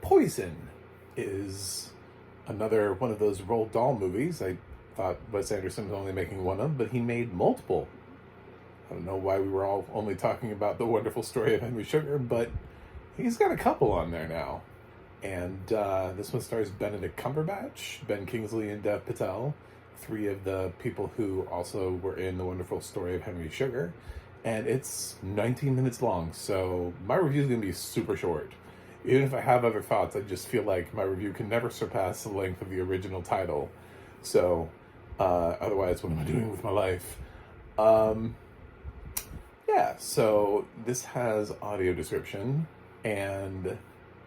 Poison is another one of those Roald Dahl movies. I thought Wes Anderson was only making one of, but he made multiple. I don't know why we were all only talking about The Wonderful Story of Henry Sugar, but he's got a couple on there now. And this one stars Benedict Cumberbatch, Ben Kingsley, and Dev Patel, three of the people who also were in The Wonderful Story of Henry Sugar. And it's 19 minutes long, so my review is going to be super short. Even if I have other thoughts, I just feel like my review can never surpass the length of the original title. So, otherwise, what am I doing with my life? Yeah, so this has audio description, and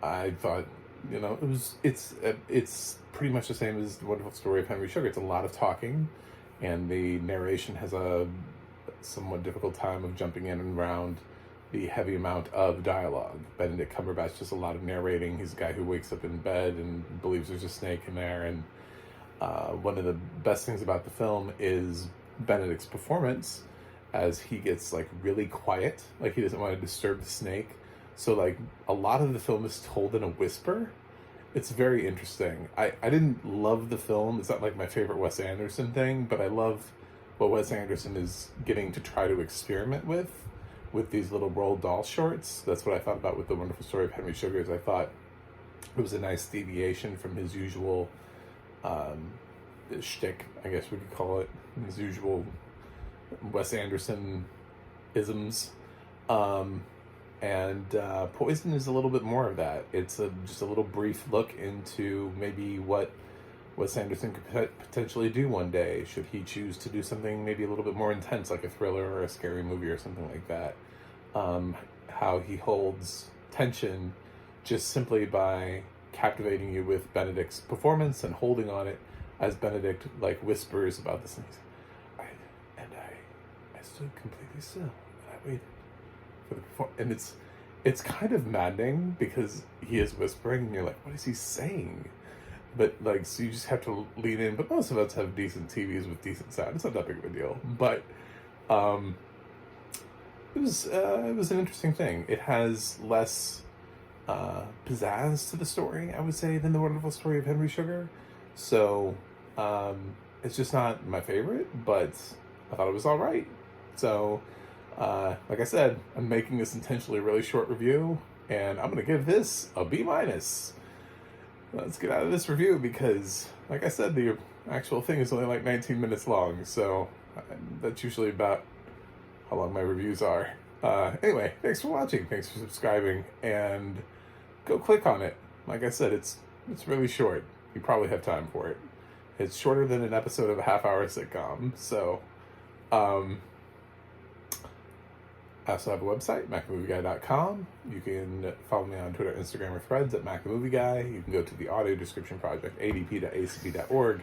I thought, it's pretty much the same as The Wonderful Story of Henry Sugar. It's a lot of talking, and the narration has a somewhat difficult time of jumping in and around the heavy amount of dialogue. Benedict Cumberbatch does a lot of narrating. He's a guy who wakes up in bed and believes there's a snake in there. And one of the best things about the film is Benedict's performance, as he gets like really quiet, like he doesn't want to disturb the snake. So like a lot of the film is told in a whisper. It's very interesting. I didn't love the film. It's not like my favorite Wes Anderson thing, but I love what Wes Anderson is getting to try to experiment with these little Roald Dahl shorts. That's what I thought about with The Wonderful Story of Henry Sugar. I thought it was a nice deviation from his usual shtick, I guess we could call it, his usual Wes Anderson isms. And Poison is a little bit more of that. It's just a little brief look into maybe what Wes Anderson could potentially do one day, should he choose to do something maybe a little bit more intense, like a thriller or a scary movie or something like that. How he holds tension just simply by captivating you with Benedict's performance and holding on it as Benedict like whispers about this. And I stood completely still and I waited for the performance. And it's kind of maddening because he is whispering and you're like, what is he saying? But like, so you just have to lean in. But most of us have decent TVs with decent sound. It's not that big of a deal. But it was an interesting thing. It has less pizzazz to the story, I would say, than The Wonderful Story of Henry Sugar. So it's just not my favorite, but I thought it was all right. So like I said, I'm making this intentionally a really short review, and I'm going to give this a B-. Let's get out of this review because, like I said, the actual thing is only like 19 minutes long, so that's usually about how long my reviews are. Anyway, thanks for watching, thanks for subscribing, and go click on it. Like I said, it's really short. You probably have time for it. It's shorter than an episode of a half-hour sitcom, so I also have a website, MacTheMovieGuy.com. You can follow me on Twitter, Instagram, or Threads at MacTheMovieGuy. You can go to the audio description project, adp.acp.org.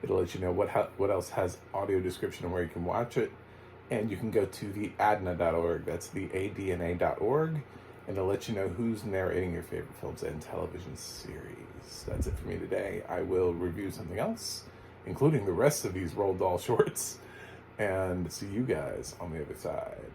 It'll let you know what else has audio description and where you can watch it. And you can go to the adna.org. That's the adna.org. And it'll let you know who's narrating your favorite films and television series. That's it for me today. I will review something else, including the rest of these Roald Dahl shorts. And see you guys on the other side.